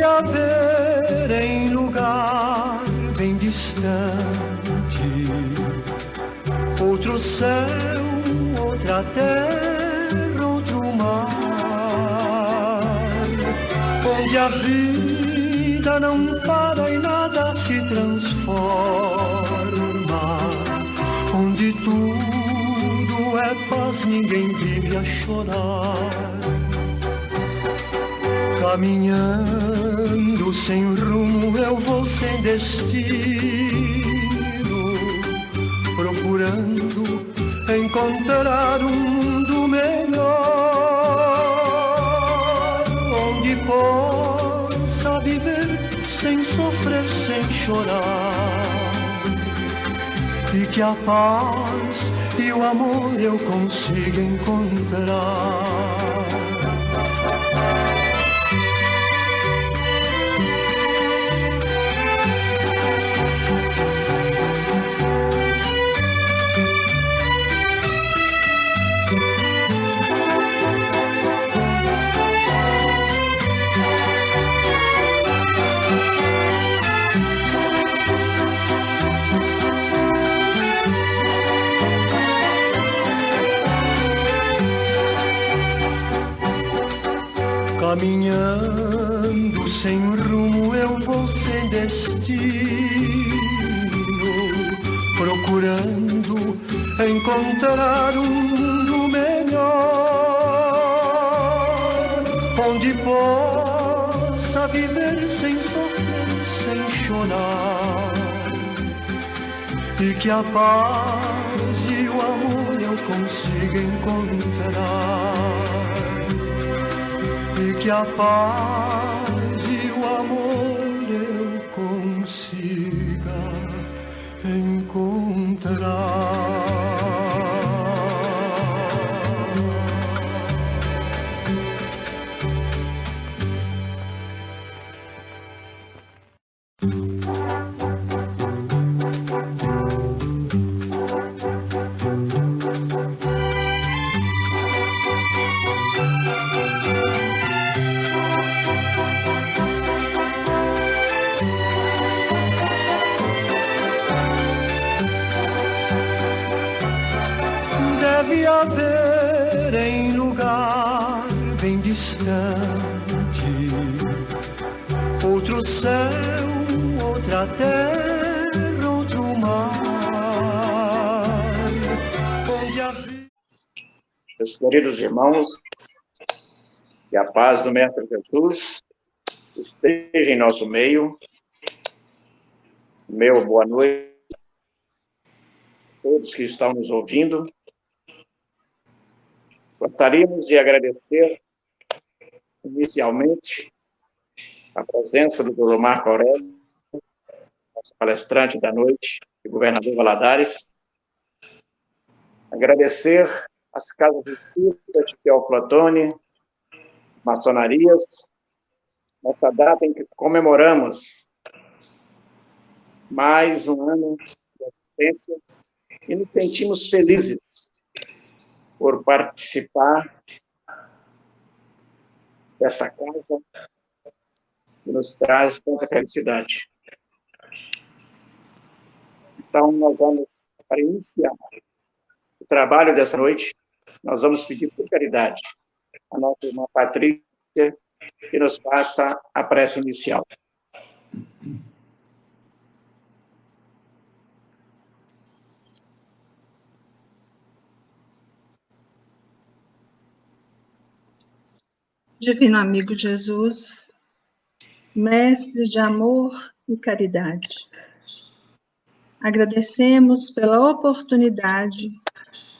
haver em lugar bem distante outro céu, outra terra, outro mar, onde a vida não para e nada se transforma, onde tudo é paz, ninguém vive a chorar. Caminhando sem rumo, eu vou sem destino, procurando encontrar um mundo melhor, onde possa viver sem sofrer, sem chorar, e que a paz e o amor eu consiga encontrar. Caminhando sem rumo, eu vou sem destino, procurando encontrar um mundo melhor, onde possa viver sem sofrer, sem chorar, e que a paz e o amor eu consiga encontrar. E que a paz e o amor eu consiga encontrar. Deve haver em lugar bem distante outro céu, outra terra, outro mar, onde a vida... Meus queridos irmãos, que a paz do Mestre Jesus esteja em nosso meio. Meu boa noite a todos que estão nos ouvindo. Gostaríamos de agradecer, inicialmente, a presença do Dr. Marco Aurélio, nosso palestrante da noite, e governador Valadares. Agradecer as casas espíritas de Teoflotone, maçonarias, nesta data em que comemoramos mais um ano de existência e nos sentimos felizes por participar desta casa que nos traz tanta felicidade. Então, nós vamos, para iniciar o trabalho dessa noite, nós vamos pedir por caridade a nossa irmã Patrícia que nos faça a prece inicial. Divino amigo Jesus, mestre de amor e caridade, agradecemos pela oportunidade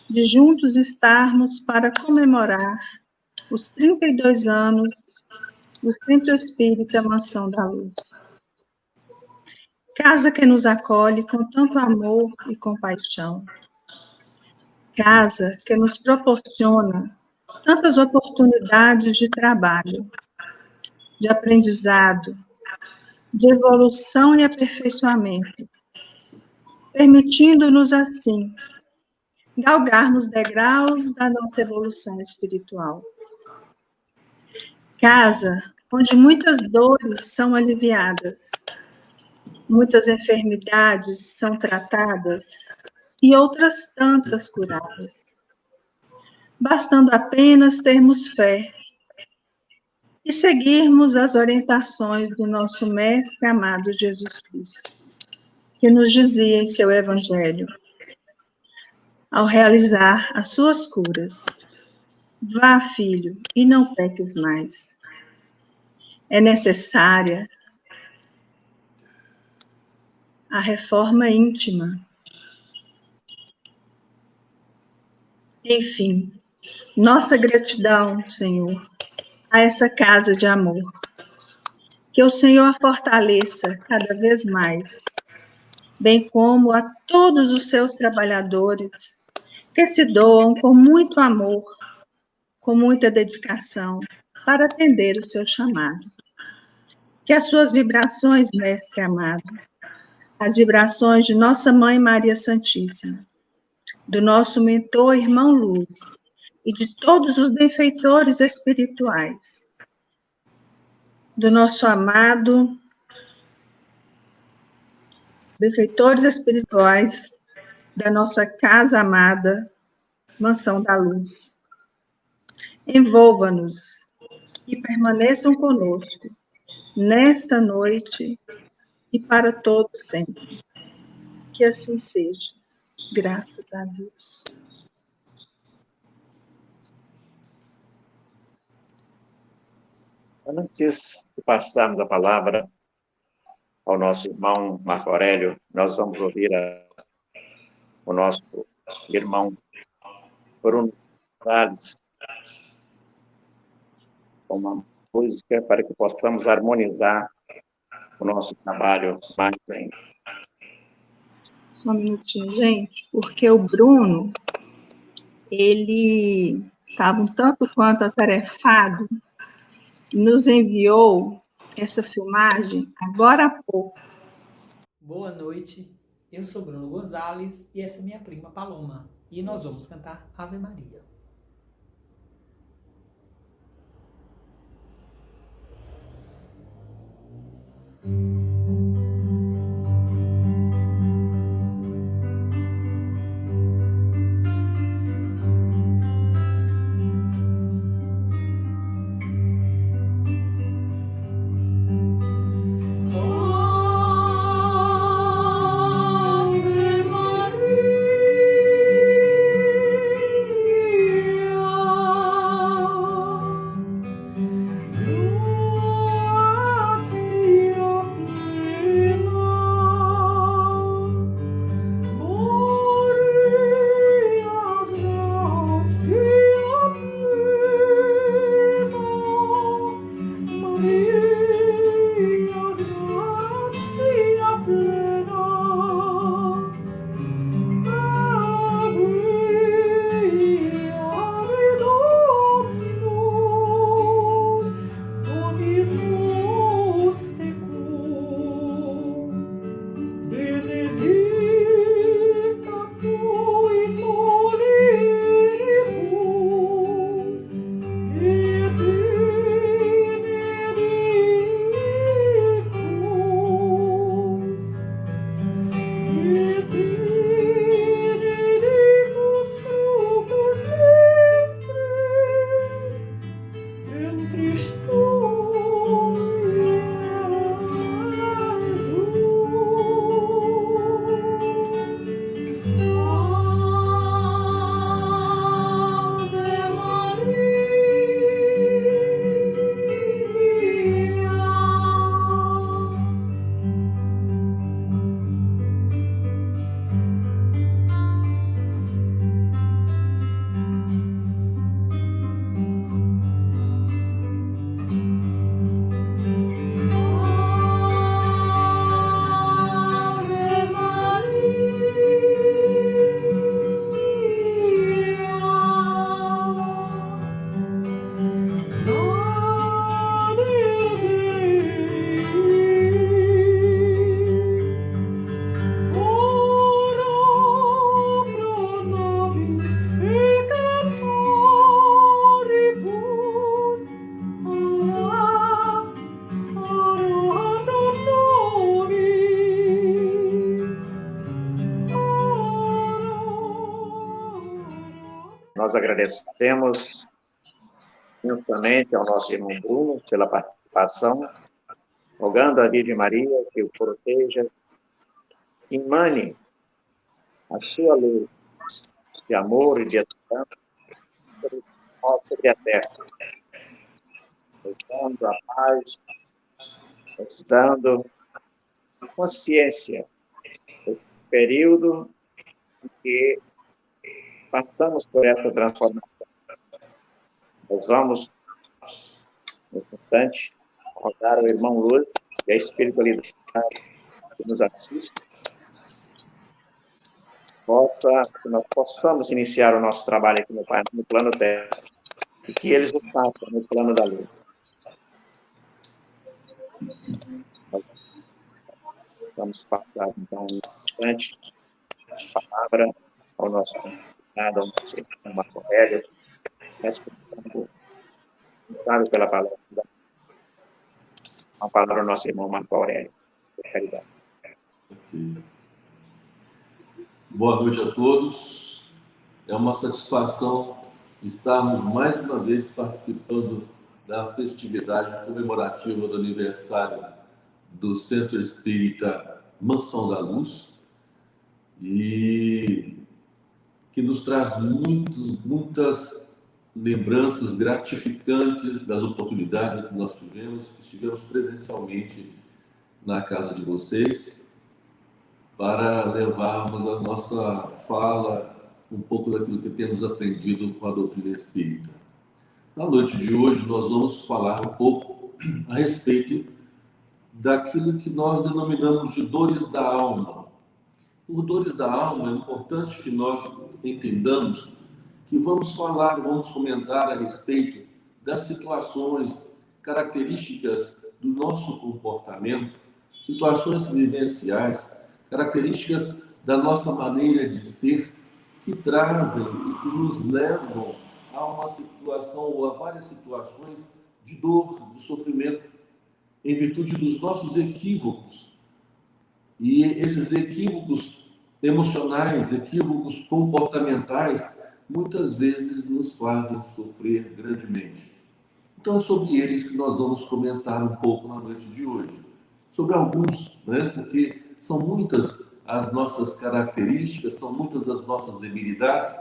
de juntos estarmos para comemorar os 32 anos do Centro Espírita Mansão da Luz. Casa que nos acolhe com tanto amor e compaixão. Casa que nos proporciona tantas oportunidades de trabalho, de aprendizado, de evolução e aperfeiçoamento, permitindo-nos, assim, galgar nos degraus da nossa evolução espiritual. Casa onde muitas dores são aliviadas, muitas enfermidades são tratadas e outras tantas curadas, bastando apenas termos fé e seguirmos as orientações do nosso Mestre amado Jesus Cristo, que nos dizia em seu Evangelho, ao realizar as suas curas: vá, filho, e não peques mais. É necessária a reforma íntima. Enfim, nossa gratidão, Senhor, a essa casa de amor. Que o Senhor a fortaleça cada vez mais, bem como a todos os seus trabalhadores que se doam com muito amor, com muita dedicação, para atender o seu chamado. Que as suas vibrações, Mestre amado, as vibrações de nossa Mãe Maria Santíssima, do nosso mentor, Irmão Luz, e de todos os benfeitores espirituais, do nosso amado benfeitores espirituais da nossa casa amada, Mansão da Luz. Envolva-nos e permaneçam conosco nesta noite e para todo sempre. Que assim seja. Graças a Deus. Antes de passarmos a palavra ao nosso irmão Marco Aurélio, nós vamos ouvir o nosso irmão Bruno Gonzalez com uma música para que possamos harmonizar o nosso trabalho mais ainda. Só um minutinho, gente, porque o Bruno, ele estava um tanto quanto atarefado, nos enviou essa filmagem agora há pouco. Boa noite, eu sou Bruno Gonzalez e essa é minha prima Paloma. E nós vamos cantar Ave Maria. Grazie Nós agradecemos imensamente ao nosso irmão Bruno pela participação, rogando a Virgem Maria que o proteja, emane a sua luz de amor e de esperança sobre a terra, nos dando a paz, nos dando consciência do período em que passamos por essa transformação. Nós vamos, nesse instante, rodar o irmão Luz e a espiritualidade que nos assiste, que nós possamos iniciar o nosso trabalho aqui no plano terra e que eles o façam no plano da luz. Nós vamos passar, então, nesse instante, a palavra ao nosso convidado, ao nosso irmão Marco Aurélio, responsável pela palavra. A palavra ao nosso irmão Marco Aurélio. Caridade. Boa noite a todos. É uma satisfação estarmos mais uma vez participando da festividade comemorativa do aniversário do Centro Espírita Mansão da Luz, e que nos traz muitas lembranças gratificantes das oportunidades que nós estivemos presencialmente na casa de vocês, para levarmos a nossa fala um pouco daquilo que temos aprendido com a doutrina espírita. Na noite de hoje, nós vamos falar um pouco a respeito daquilo que nós denominamos de dores da alma. Por dores da alma, é importante que nós entendamos que vamos comentar a respeito das situações características do nosso comportamento, situações vivenciais, características da nossa maneira de ser, que trazem e que nos levam a uma situação ou a várias situações de dor, de sofrimento, em virtude dos nossos equívocos. E esses equívocos emocionais, equívocos comportamentais, muitas vezes nos fazem sofrer grandemente. Então é sobre eles que nós vamos comentar um pouco na noite de hoje. Sobre alguns, né? Porque são muitas as nossas características, são muitas as nossas debilidades,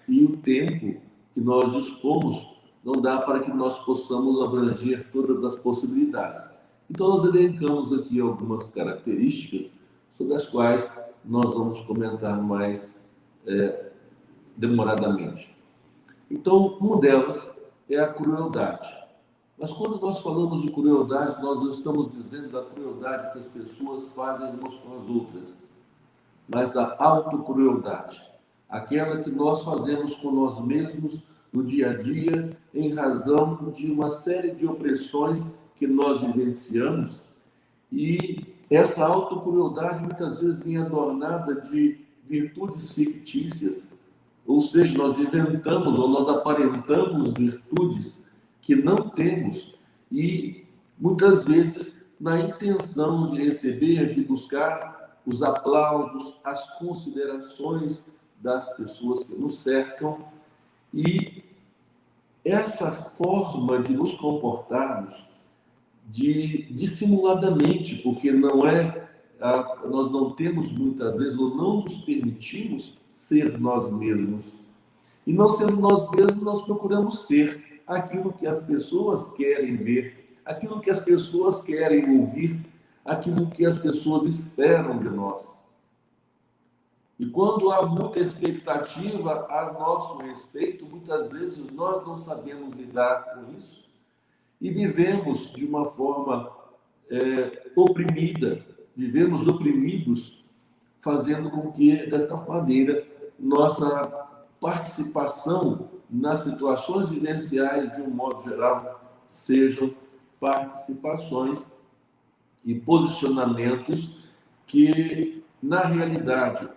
e o tempo que nós dispomos não dá para que nós possamos abranger todas as possibilidades. Então nós elencamos aqui algumas características sobre as quais nós vamos comentar mais demoradamente. Então, uma delas é a crueldade. Mas quando nós falamos de crueldade, nós não estamos dizendo da crueldade que as pessoas fazem umas com as outras, mas a autocrueldade, aquela que nós fazemos com nós mesmos no dia a dia, em razão de uma série de opressões que nós vivenciamos. E essa autocrueldade muitas vezes vem adornada de virtudes fictícias, ou seja, nós inventamos ou nós aparentamos virtudes que não temos, e muitas vezes na intenção de receber, de buscar os aplausos, as considerações das pessoas que nos cercam. E essa forma de nos comportarmos dissimuladamente, porque nós não temos muitas vezes, ou não nos permitimos ser nós mesmos. E não sendo nós mesmos, nós procuramos ser aquilo que as pessoas querem ver, aquilo que as pessoas querem ouvir, aquilo que as pessoas esperam de nós. E quando há muita expectativa a nosso respeito, muitas vezes nós não sabemos lidar com isso e vivemos de uma forma oprimida, vivemos oprimidos, fazendo com que, desta maneira, nossa participação nas situações vivenciais, de um modo geral, sejam participações e posicionamentos que, na realidade,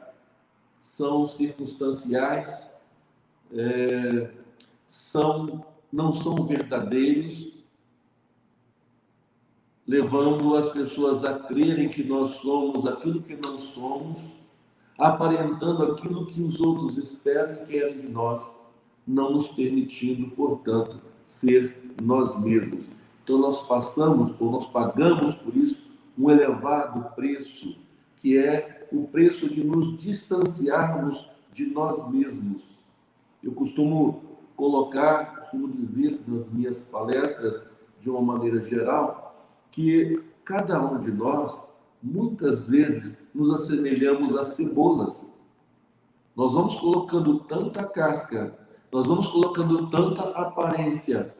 são circunstanciais, não são verdadeiros, levando as pessoas a crerem que nós somos aquilo que não somos, aparentando aquilo que os outros esperam e querem de nós. não nos permitindo, portanto, ser nós mesmos. Então nós passamos, ou nós pagamos por isso, um elevado preço, que é o preço de nos distanciarmos de nós mesmos. Eu costumo dizer nas minhas palestras, de uma maneira geral, que cada um de nós, muitas vezes, nos assemelhamos a cebolas. Nós vamos colocando tanta casca, nós vamos colocando tanta aparência,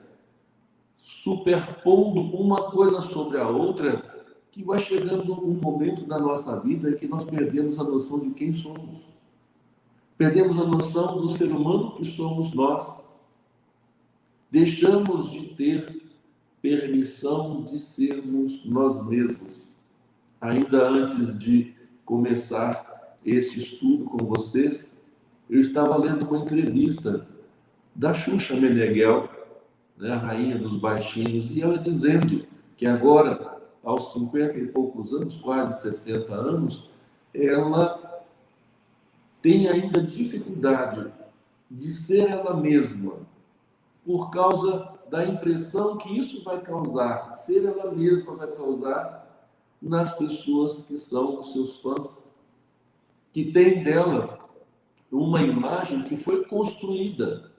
superpondo uma coisa sobre a outra, que vai chegando um momento da nossa vida em que nós perdemos a noção de quem somos. Perdemos a noção do ser humano que somos nós. Deixamos de ter permissão de sermos nós mesmos. Ainda antes de começar esse estudo com vocês, eu estava lendo uma entrevista da Xuxa Meneghel, né, a rainha dos baixinhos, e ela dizendo que agora, aos 50 e poucos anos, quase 60 anos, ela tem ainda dificuldade de ser ela mesma, por causa da impressão que isso vai causar, ser ela mesma vai causar nas pessoas que são os seus fãs, que têm dela uma imagem que foi construída.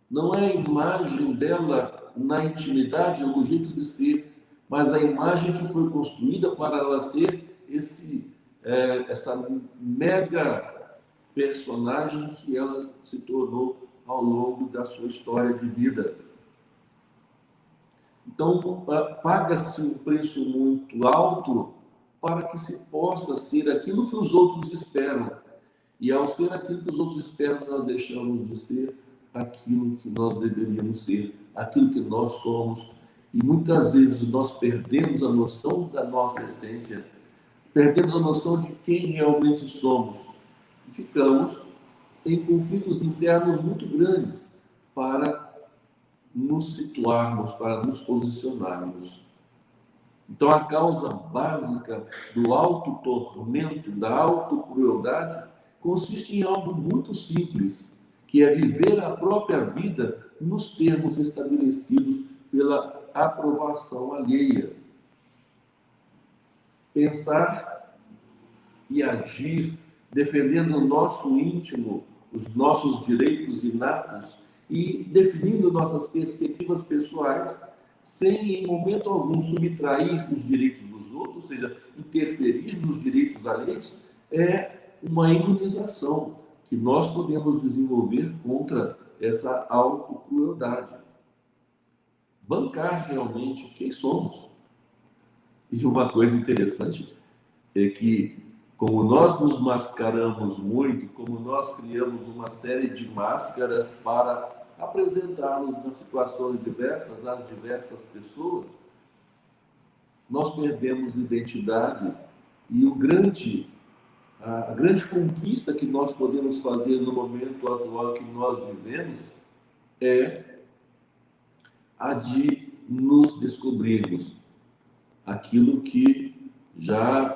Não é a imagem dela na intimidade ou no jeito de ser, mas a imagem que foi construída para ela ser essa mega personagem que ela se tornou ao longo da sua história de vida. Então, paga-se um preço muito alto para que se possa ser aquilo que os outros esperam. E ao ser aquilo que os outros esperam, nós deixamos de ser aquilo que nós deveríamos ser, aquilo que nós somos. E muitas vezes nós perdemos a noção da nossa essência, perdemos a noção de quem realmente somos. E ficamos em conflitos internos muito grandes para nos situarmos, para nos posicionarmos. Então, a causa básica do autotormento, da autocrueldade, consiste em algo muito simples, que é viver a própria vida nos termos estabelecidos pela aprovação alheia. Pensar e agir defendendo o nosso íntimo, os nossos direitos inatos e definindo nossas perspectivas pessoais, sem em momento algum subtrair os direitos dos outros, ou seja, interferir nos direitos alheios, é uma imunização que nós podemos desenvolver contra essa autocrueldade. Bancar realmente quem somos. E uma coisa interessante é que, como nós nos mascaramos muito, como nós criamos uma série de máscaras para apresentar-nos nas situações diversas, às diversas pessoas, nós perdemos identidade. E a grande conquista que nós podemos fazer no momento atual que nós vivemos é a de nos descobrirmos aquilo que já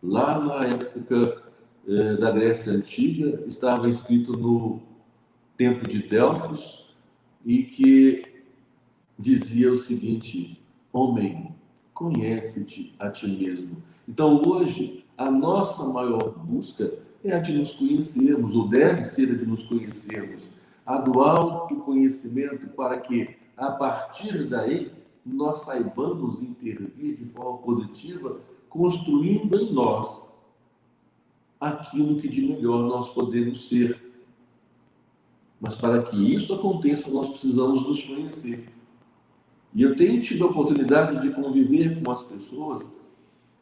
lá na época da Grécia Antiga estava escrito no Templo de Delfos e que dizia o seguinte: homem, conhece-te a ti mesmo. Então hoje a nossa maior busca é a de nos conhecermos, ou deve ser a de nos conhecermos, a do autoconhecimento, para que a partir daí nós saibamos intervir de forma positiva, construindo em nós aquilo que de melhor nós podemos ser. Mas para que isso aconteça, nós precisamos nos conhecer. E eu tenho tido a oportunidade de conviver com as pessoas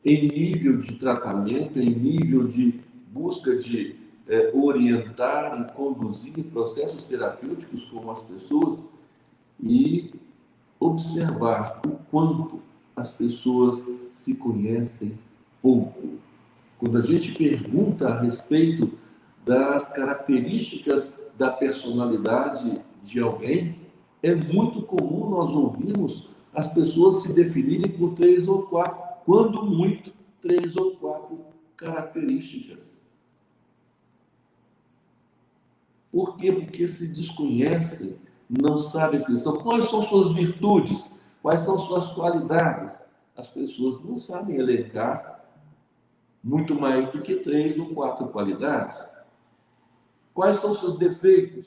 em nível de tratamento, em nível de busca de orientar e conduzir processos terapêuticos com as pessoas e observar o quanto as pessoas se conhecem pouco. Quando a gente pergunta a respeito das características da personalidade de alguém, é muito comum nós ouvirmos as pessoas se definirem por 3 ou 4, quando muito, 3 ou 4 características. Por quê? Porque se desconhecem, não sabem o que são. Quais são suas virtudes? Quais são suas qualidades? As pessoas não sabem elencar muito mais do que 3 ou 4 qualidades. Quais são seus defeitos?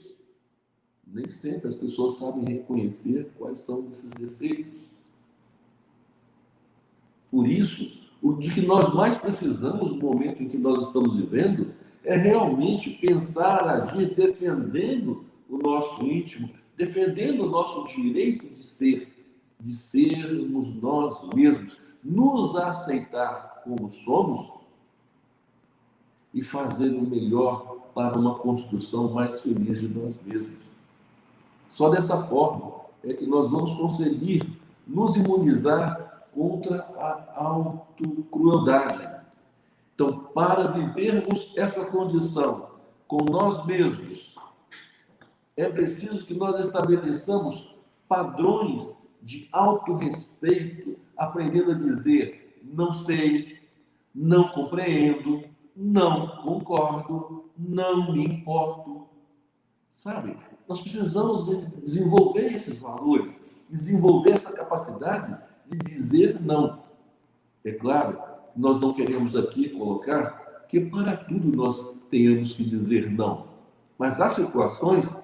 Nem sempre as pessoas sabem reconhecer quais são esses defeitos. Por isso, o de que nós mais precisamos no momento em que nós estamos vivendo é realmente pensar, agir, defendendo o nosso íntimo, defendendo o nosso direito de sermos nós mesmos, nos aceitar como somos e fazer o melhor para uma construção mais feliz de nós mesmos. Só dessa forma é que nós vamos conseguir nos imunizar contra a autocrueldade. Então, para vivermos essa condição com nós mesmos, é preciso que nós estabeleçamos padrões de autorrespeito, aprendendo a dizer não sei, não compreendo, não concordo, não me importo. Sabe? Nós precisamos desenvolver esses valores, desenvolver essa capacidade de dizer não. É claro, nós não queremos aqui colocar que para tudo nós tenhamos que dizer não. Mas há situações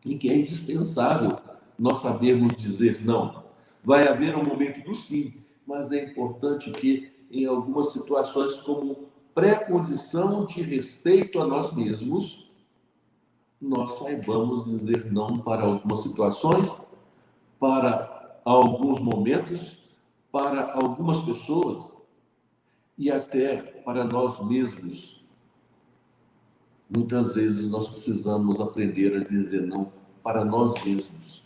em que é indispensável nós sabermos dizer não. Vai haver um momento do sim, mas é importante que em algumas situações como pré-condição de respeito a nós mesmos, nós saibamos dizer não para algumas situações, para alguns momentos, para algumas pessoas e até para nós mesmos. Muitas vezes nós precisamos aprender a dizer não para nós mesmos,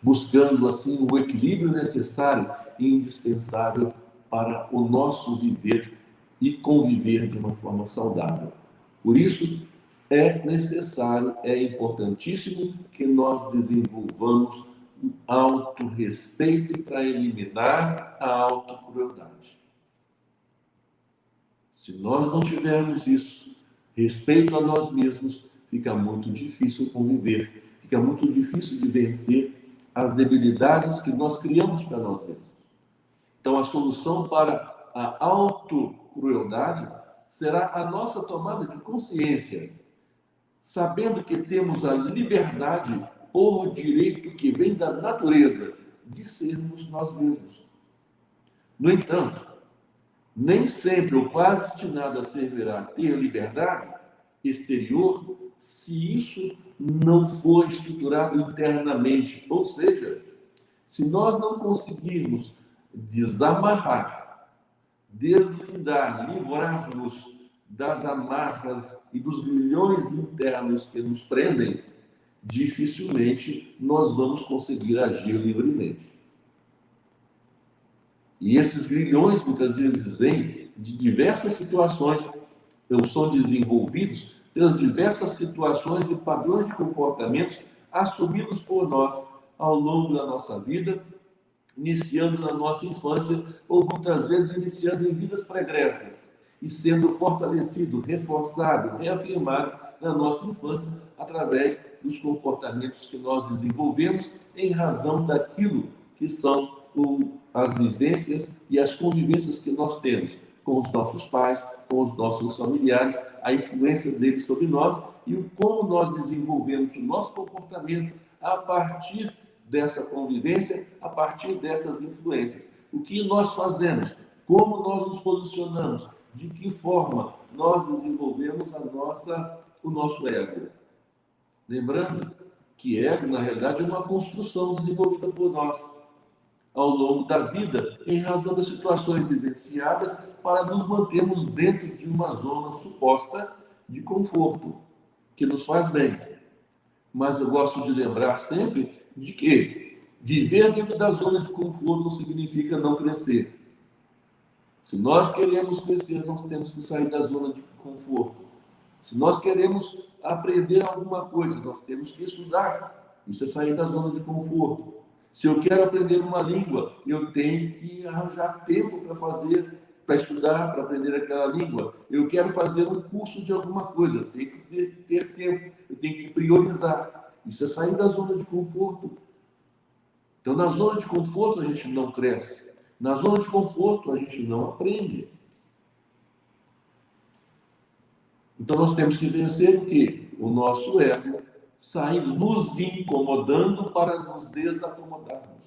buscando assim o equilíbrio necessário e indispensável para o nosso viver e conviver de uma forma saudável. Por isso, é necessário, é importantíssimo que nós desenvolvamos um autorrespeito para eliminar a autocrueldade. Se nós não tivermos isso, respeito a nós mesmos, fica muito difícil conviver, fica muito difícil de vencer as debilidades que nós criamos para nós mesmos. Então, a solução para a autocrueldade será a nossa tomada de consciência, sabendo que temos a liberdade por direito que vem da natureza de sermos nós mesmos. No entanto, nem sempre ou quase de nada servirá ter liberdade exterior se isso não for estruturado internamente. Ou seja, se nós não conseguirmos desamarrar, deslindar, livrar-nos das amarras e dos grilhões internos que nos prendem, dificilmente nós vamos conseguir agir livremente. E esses grilhões muitas vezes vêm de diversas situações, são desenvolvidos pelas diversas situações e padrões de comportamentos assumidos por nós ao longo da nossa vida, iniciando na nossa infância ou muitas vezes iniciando em vidas pregressas e sendo fortalecido, reforçado, reafirmado na nossa infância através dos comportamentos que nós desenvolvemos em razão daquilo que são as vivências e as convivências que nós temos com os nossos pais, com os nossos familiares, a influência deles sobre nós e como nós desenvolvemos o nosso comportamento a partir dessa convivência, a partir dessas influências. O que nós fazemos, como nós nos posicionamos, de que forma nós desenvolvemos o nosso ego. Lembrando que ego, na realidade, é uma construção desenvolvida por nós ao longo da vida, em razão das situações vivenciadas, para nos mantermos dentro de uma zona suposta de conforto, que nos faz bem. Mas eu gosto de lembrar sempre de que viver dentro da zona de conforto não significa não crescer. Se nós queremos crescer, nós temos que sair da zona de conforto. Se nós queremos aprender alguma coisa, nós temos que estudar. Isso é sair da zona de conforto. Se eu quero aprender uma língua, eu tenho que arranjar tempo para fazer para estudar, para aprender aquela língua. Eu quero fazer um curso de alguma coisa. Eu tenho que ter tempo, eu tenho que priorizar. Isso é sair da zona de conforto. Então, na zona de conforto, a gente não cresce. Na zona de conforto, a gente não aprende. Então, nós temos que vencer o quê? O nosso ego, saindo, nos incomodando para nos desacomodarmos.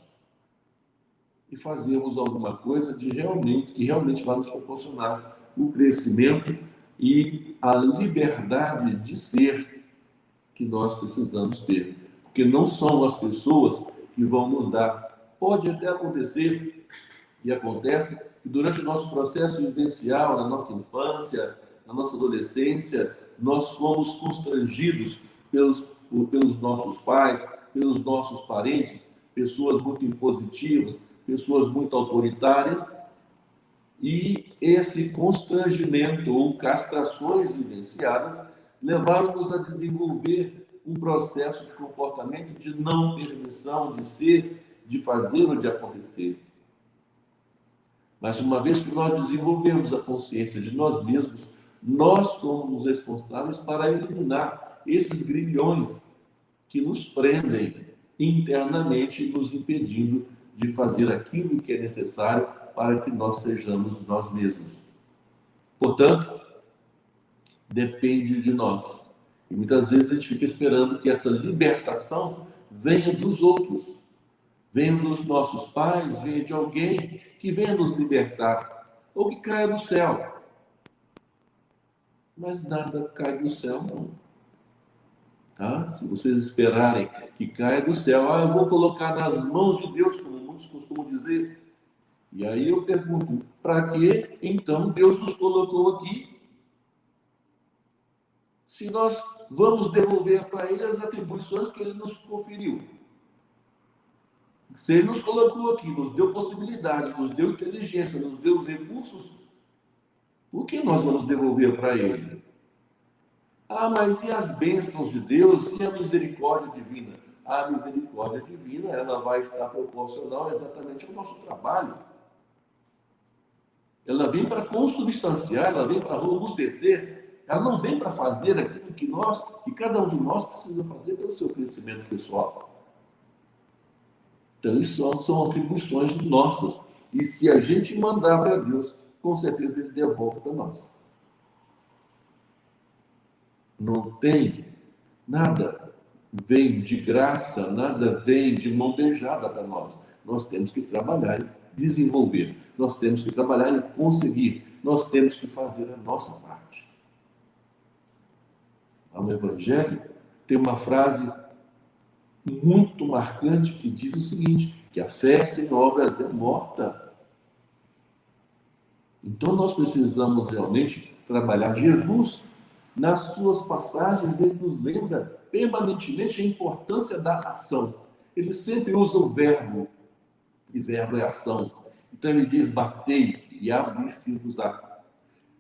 E fazermos alguma coisa que realmente vai nos proporcionar o crescimento e a liberdade de ser que nós precisamos ter. Porque não são as pessoas que vão nos dar. Pode até acontecer, e acontece, que durante o nosso processo vivencial, na nossa infância, na nossa adolescência, nós fomos constrangidos pelos nossos pais, pelos nossos parentes, pessoas muito impositivas, pessoas muito autoritárias, e esse constrangimento ou castrações vivenciadas levaram-nos a desenvolver um processo de comportamento de não permissão de ser, de fazer ou de acontecer. Mas uma vez que nós desenvolvemos a consciência de nós mesmos, nós somos os responsáveis para eliminar esses grilhões que nos prendem internamente, nos impedindo de fazer aquilo que é necessário para que nós sejamos nós mesmos. Portanto, depende de nós. E muitas vezes a gente fica esperando que essa libertação venha dos outros, venha dos nossos pais, venha de alguém que venha nos libertar, ou que caia do céu. Mas nada cai do céu, não. Tá? Se vocês esperarem que caia do céu, eu vou colocar nas mãos de Deus, como muitos costumam dizer. E aí eu pergunto, para que então Deus nos colocou aqui? Se nós vamos devolver para Ele as atribuições que Ele nos conferiu. Se Ele nos colocou aqui, nos deu possibilidades, nos deu inteligência, nos deu os recursos, por que nós vamos devolver para Ele? Mas e as bênçãos de Deus e a misericórdia divina? A misericórdia divina, ela vai estar proporcional exatamente ao nosso trabalho. Ela vem para consubstanciar, ela vem para robustecer, ela não vem para fazer aquilo que cada um de nós precisa fazer pelo seu crescimento pessoal. Então, isso são atribuições nossas. E se a gente mandar para Deus, com certeza Ele devolve para nós. Não tem nada vem de graça, nada vem de mão beijada para nós. Nós temos que trabalhar e desenvolver. Nós temos que trabalhar e conseguir. Nós temos que fazer a nossa parte. No Evangelho tem uma frase muito marcante que diz o seguinte, que a fé sem obras é morta. Então nós precisamos realmente trabalhar. Jesus, nas suas passagens, ele nos lembra permanentemente a importância da ação. Ele sempre usa o verbo, e verbo é ação. Então ele diz, batei e abrir-se-vos-á.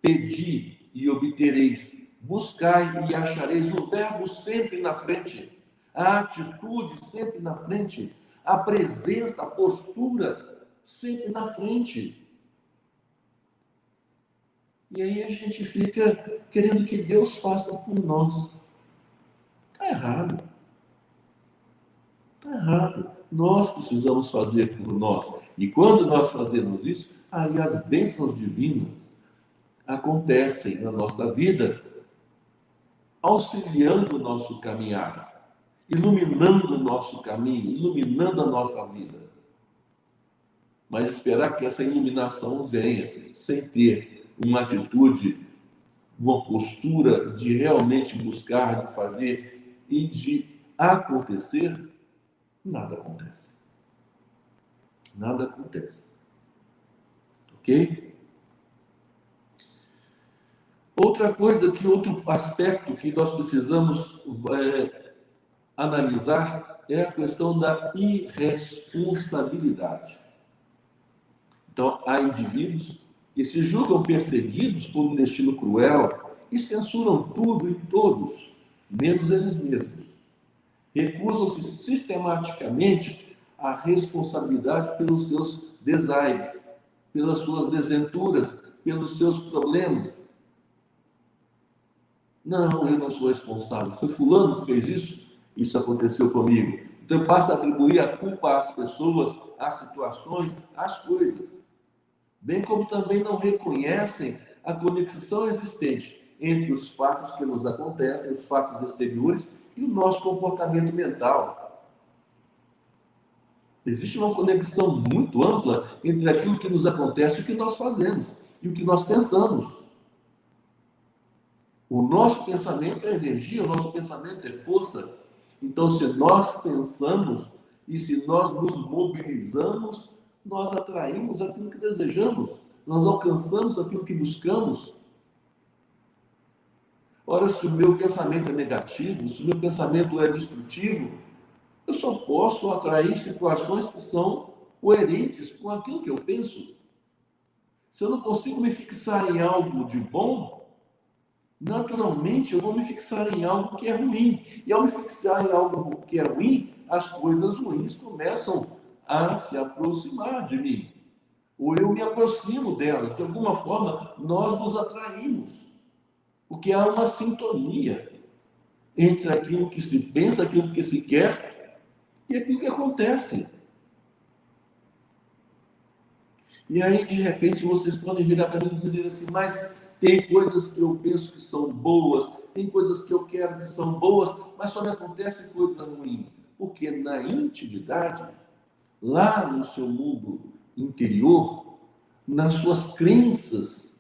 Pedi e obtereis. Buscai e achareis. O verbo sempre na frente. A atitude sempre na frente. A presença, a postura sempre na frente. E aí a gente fica querendo que Deus faça por nós. Está errado. Está errado. Nós precisamos fazer por nós. E quando nós fazemos isso, aí as bênçãos divinas acontecem na nossa vida, auxiliando o nosso caminhar, iluminando o nosso caminho, iluminando a nossa vida. Mas esperar que essa iluminação venha sem ter uma atitude, uma postura de realmente buscar, de fazer e de acontecer, nada acontece. Nada acontece. Ok? Outra coisa, outro aspecto que nós precisamos analisar é a questão da irresponsabilidade. Então, há indivíduos que se julgam perseguidos por um destino cruel e censuram tudo e todos, menos eles mesmos. Recusam-se sistematicamente à responsabilidade pelos seus desaires, pelas suas desventuras, pelos seus problemas. Não, eu não sou responsável. Foi fulano que fez isso, isso aconteceu comigo. Então eu passo a atribuir a culpa às pessoas, às situações, às coisas. Bem como também não reconhecem a conexão existente entre os fatos que nos acontecem, os fatos exteriores e o nosso comportamento mental. Existe uma conexão muito ampla entre aquilo que nos acontece e o que nós fazemos, e o que nós pensamos. O nosso pensamento é energia, o nosso pensamento é força. Então, se nós pensamos e se nós nos mobilizamos, nós atraímos aquilo que desejamos, nós alcançamos aquilo que buscamos. Ora, se o meu pensamento é negativo, se o meu pensamento é destrutivo, eu só posso atrair situações que são coerentes com aquilo que eu penso. Se eu não consigo me fixar em algo de bom, naturalmente eu vou me fixar em algo que é ruim. E ao me fixar em algo que é ruim, as coisas ruins começam a se aproximar de mim. Ou eu me aproximo delas. De alguma forma, nós nos atraímos. Porque há uma sintonia entre aquilo que se pensa, aquilo que se quer e aquilo que acontece. E aí, de repente, vocês podem virar para mim e dizer assim, mas tem coisas que eu penso que são boas, tem coisas que eu quero que são boas, mas só me acontece coisa ruim. Porque na intimidade, lá no seu mundo interior, nas suas crenças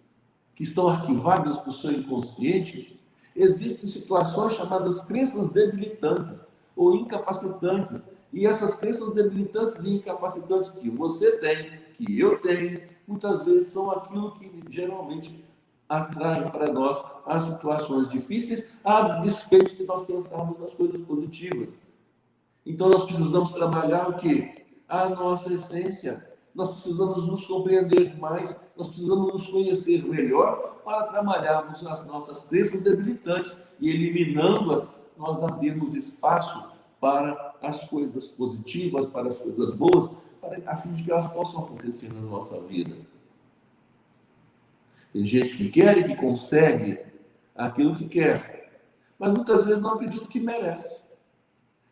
que estão arquivadas no seu inconsciente, existem situações chamadas crenças debilitantes ou incapacitantes. E essas crenças debilitantes e incapacitantes que você tem, que eu tenho, muitas vezes são aquilo que geralmente atrai para nós as situações difíceis, a despeito de nós pensarmos nas coisas positivas. Então nós precisamos trabalhar o quê? A nossa essência. Nós precisamos nos compreender mais, nós precisamos nos conhecer melhor para trabalharmos as nossas crenças debilitantes e eliminando-as, nós abrimos espaço para as coisas positivas, para as coisas boas, a fim de que elas possam acontecer na nossa vida. Tem gente que quer e que consegue aquilo que quer, mas muitas vezes não acredita que merece.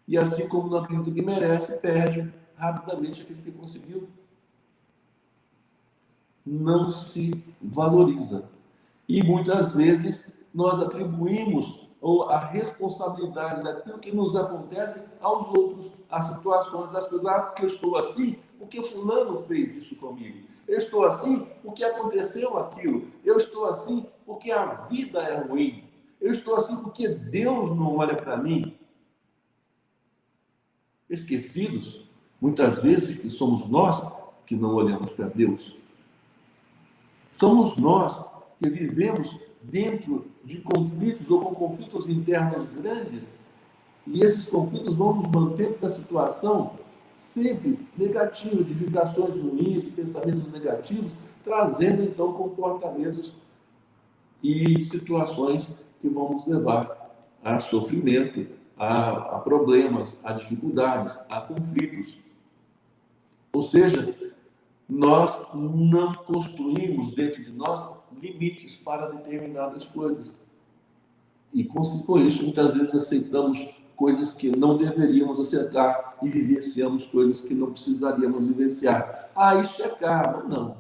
E assim como não acredita que merece, perde rapidamente aquilo que conseguiu. Não se valoriza. E muitas vezes nós atribuímos a responsabilidade daquilo que nos acontece aos outros, às situações, às coisas. Ah, porque eu estou assim, porque fulano fez isso comigo. Eu estou assim porque aconteceu aquilo. Eu estou assim porque a vida é ruim. Eu estou assim porque Deus não olha para mim. Esquecidos, muitas vezes, de que somos nós que não olhamos para Deus. Somos nós que vivemos dentro de conflitos ou com conflitos internos grandes, e esses conflitos vão nos manter na situação sempre negativa, de vibrações ruins, de pensamentos negativos, trazendo então comportamentos e situações que vão nos levar a sofrimento, a problemas, a dificuldades, a conflitos. Ou seja, nós não construímos dentro de nós limites para determinadas coisas. E com isso, muitas vezes aceitamos coisas que não deveríamos aceitar e vivenciamos coisas que não precisaríamos vivenciar. Ah, isso é karma. Não.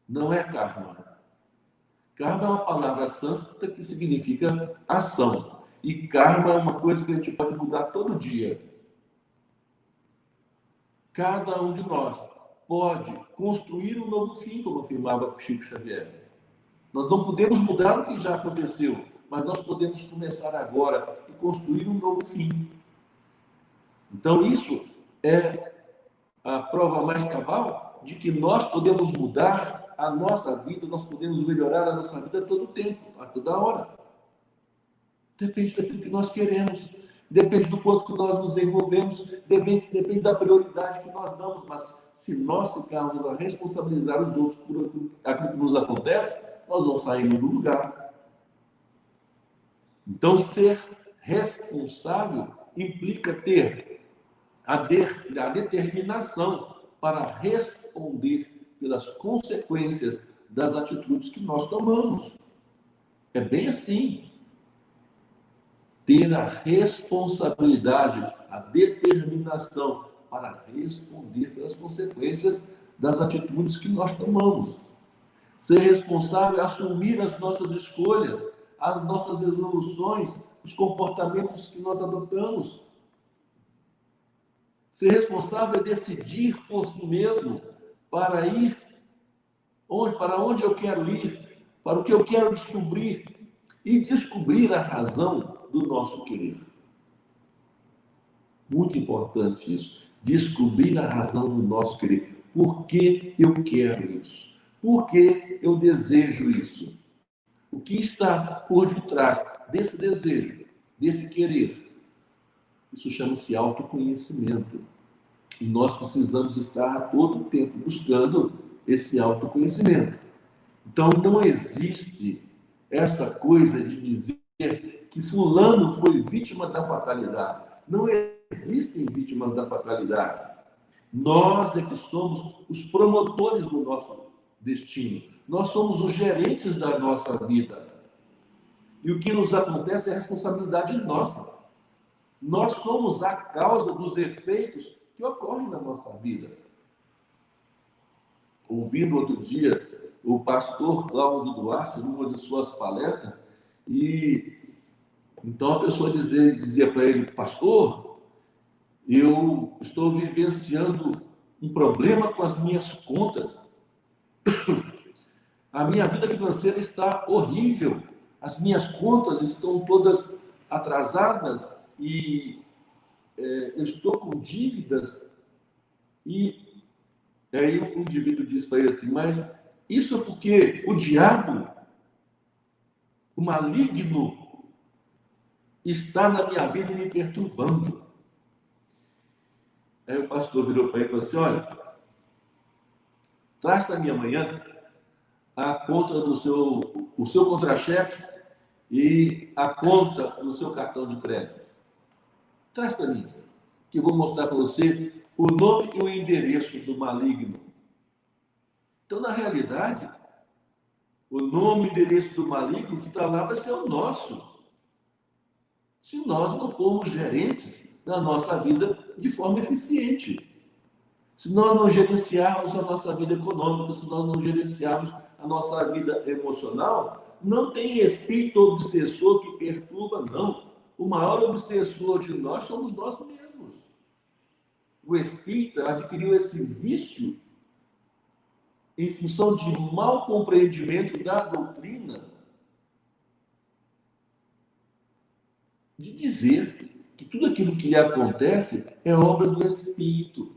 Não é karma. Karma é uma palavra sânscrita que significa ação. E karma é uma coisa que a gente pode mudar todo dia. Cada um de nós pode construir um novo fim, como afirmava Chico Xavier. Nós não podemos mudar o que já aconteceu, mas nós podemos começar agora e construir um novo fim. Então, isso é a prova mais cabal de que nós podemos mudar a nossa vida, nós podemos melhorar a nossa vida a todo tempo, a toda hora. Depende daquilo que nós queremos, depende do quanto que nós nos envolvemos, depende da prioridade que nós damos, mas se nós ficarmos a responsabilizar os outros por aquilo que nos acontece, nós não saímos do lugar. Então, ser responsável implica ter a determinação para responder pelas consequências das atitudes que nós tomamos. É bem assim. Ter a responsabilidade, a determinação para responder pelas consequências das atitudes que nós tomamos. Ser responsável é assumir as nossas escolhas, as nossas resoluções, os comportamentos que nós adotamos. Ser responsável é decidir por si mesmo para ir para onde eu quero ir, para o que eu quero descobrir e descobrir a razão do nosso querer. Muito importante isso. Descobrir a razão do nosso querer. Por que eu quero isso? Por que eu desejo isso? O que está por detrás desse desejo, desse querer? Isso chama-se autoconhecimento. E nós precisamos estar a todo tempo buscando esse autoconhecimento. Então, não existe essa coisa de dizer que fulano foi vítima da fatalidade. Não existem vítimas da fatalidade. Nós é que somos os promotores do nosso destino. Nós somos os gerentes da nossa vida. E o que nos acontece é responsabilidade nossa. Nós somos a causa dos efeitos que ocorrem na nossa vida. Ouvindo outro dia o pastor Cláudio Duarte, numa de suas palestras, e então a pessoa dizia para ele: pastor, eu estou vivenciando um problema com as minhas contas. A minha vida financeira está horrível. As minhas contas estão todas atrasadas e eu estou com dívidas. E aí o indivíduo diz para ele assim: mas isso é porque o diabo, o maligno, está na minha vida e me perturbando. Aí o pastor virou para ele e falou assim: olha, traz para mim amanhã a conta do seu contra-cheque e a conta do seu cartão de crédito. Traz para mim, que eu vou mostrar para você o nome e o endereço do maligno. Então, na realidade, o nome e o endereço do maligno que está lá vai ser o nosso. Se nós não formos gerentes da nossa vida de forma eficiente. Se nós não gerenciarmos a nossa vida econômica, se nós não gerenciarmos a nossa vida emocional, não tem espírito obsessor que perturba, não. O maior obsessor de nós somos nós mesmos. O espírita adquiriu esse vício em função de mau compreendimento da doutrina, de dizer que tudo aquilo que lhe acontece é obra do espírito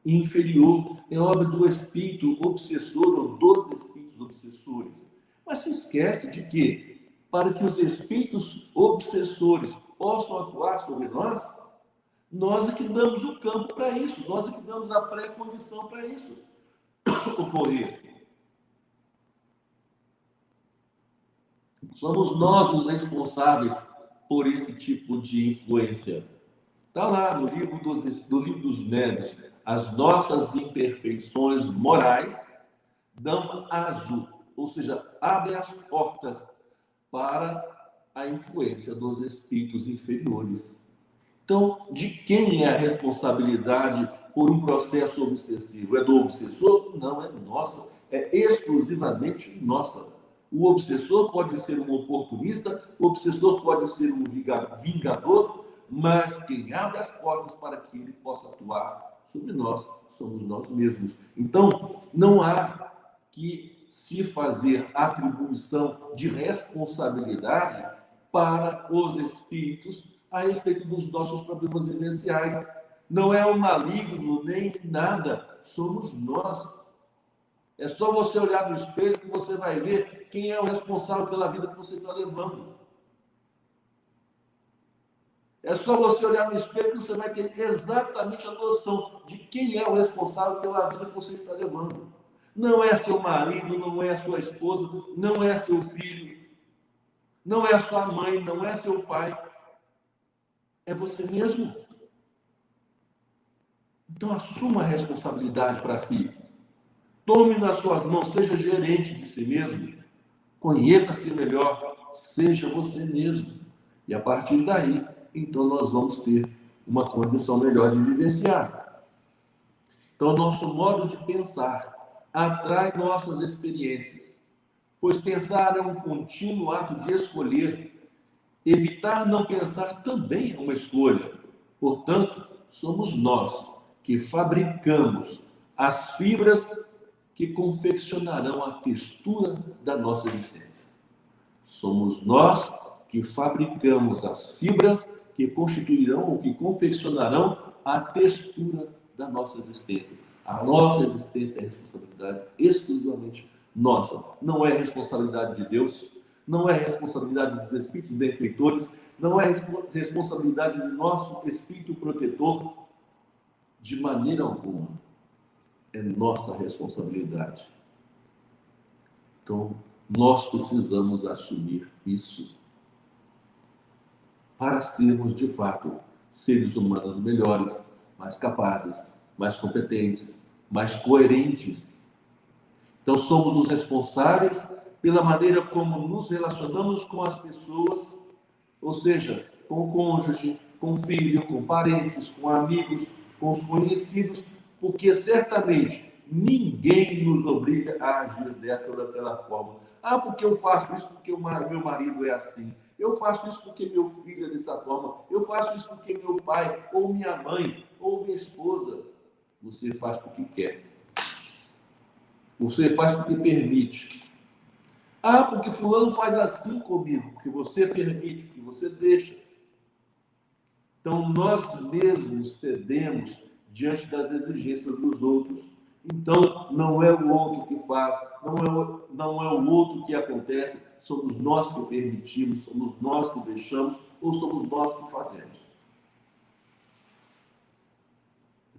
inferior, é obra do espírito obsessor ou dos espíritos obsessores. Mas se esquece de que, para que os espíritos obsessores possam atuar sobre nós, nós é que damos o campo para isso, nós é que damos a pré-condição para isso ocorrer. Somos nós os responsáveis por esse tipo de influência. Está lá no livro dos Médiuns. As nossas imperfeições morais dão aso, ou seja, abrem as portas para a influência dos espíritos inferiores. Então, de quem é a responsabilidade por um processo obsessivo? É do obsessor? Não, é nossa. É exclusivamente nossa. O obsessor pode ser um oportunista, o obsessor pode ser um vingador, mas quem abre as portas para que ele possa atuar sobre nós somos nós mesmos. Então, não há que se fazer atribuição de responsabilidade para os espíritos a respeito dos nossos problemas vivenciais. Não é o maligno nem nada, somos nós. É só você olhar no espelho que você vai ver quem é o responsável pela vida que você está levando. É só você olhar no espelho que você vai ter exatamente a noção de quem é o responsável pela vida que você está levando. Não é seu marido, não é sua esposa, não é seu filho, não é sua mãe, não é seu pai. É você mesmo. Então, assuma a responsabilidade para si. Tome nas suas mãos, seja gerente de si mesmo. Conheça-se melhor, seja você mesmo. E a partir daí, então nós vamos ter uma condição melhor de vivenciar. Então, nosso modo de pensar atrai nossas experiências, pois pensar é um contínuo ato de escolher. Evitar não pensar também é uma escolha. Portanto, somos nós que fabricamos as fibras que confeccionarão a textura da nossa existência. Somos nós que fabricamos as fibras que constituirão ou que confeccionarão a textura da nossa existência. A nossa existência é responsabilidade exclusivamente nossa. Não é responsabilidade de Deus, não é responsabilidade dos espíritos benfeitores, não é responsabilidade do nosso espírito protetor, de maneira alguma. É nossa responsabilidade. Então, nós precisamos assumir isso para sermos, de fato, seres humanos melhores, mais capazes, mais competentes, mais coerentes. Então, somos os responsáveis pela maneira como nos relacionamos com as pessoas, ou seja, com o cônjuge, com o filho, com parentes, com amigos, com os conhecidos, porque certamente ninguém nos obriga a agir dessa ou daquela forma. Ah, porque eu faço isso porque meu marido é assim. Eu faço isso porque meu filho é dessa forma. Eu faço isso porque meu pai, ou minha mãe, ou minha esposa. Você faz porque quer. Você faz porque permite. Ah, porque fulano faz assim comigo, porque você permite, porque você deixa. Então, nós mesmos cedemos diante das exigências dos outros. Então, não é o outro que faz, não é o outro que acontece, somos nós que permitimos, somos nós que deixamos, ou somos nós que fazemos.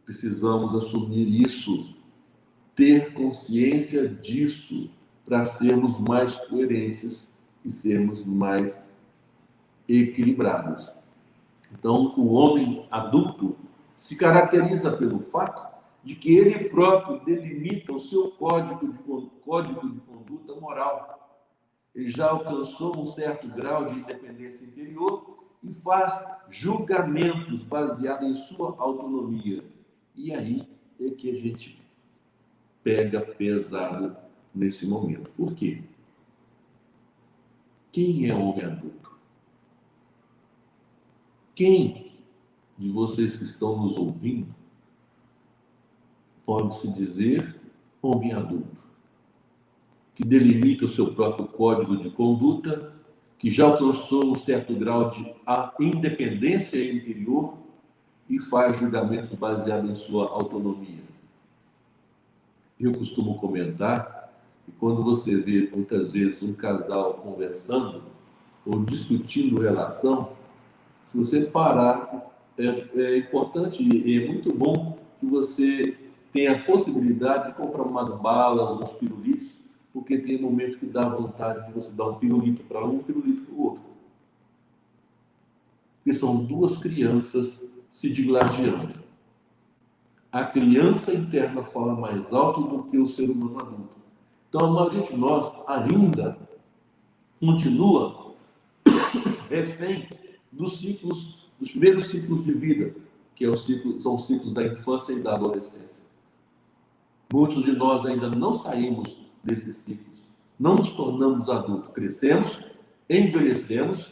Precisamos assumir isso, ter consciência disso, para sermos mais coerentes e sermos mais equilibrados. Então, o homem adulto se caracteriza pelo fato de que ele próprio delimita o seu código de conduta moral. Ele já alcançou um certo grau de independência interior e faz julgamentos baseados em sua autonomia. E aí é que a gente pega pesado nesse momento. Por quê? Quem é homem adulto? Quem de vocês que estão nos ouvindo pode se dizer homem adulto? Que delimita o seu próprio código de conduta, que já alcançou um certo grau de independência interior e faz julgamentos baseados em sua autonomia. Eu costumo comentar que quando você vê muitas vezes um casal conversando ou discutindo relação, se você parar, é importante e é muito bom que você tenha a possibilidade de comprar umas balas, uns pirulitos, porque tem momento que dá vontade de você dar um pirulito para um e um pirulito para o outro. Porque são duas crianças se digladiando. A criança interna fala mais alto do que o ser humano adulto. Então, a maioria de nós ainda continua refém dos primeiros ciclos de vida, que são os ciclos da infância e da adolescência. Muitos de nós ainda não saímos desses ciclos, não nos tornamos adultos, crescemos, envelhecemos,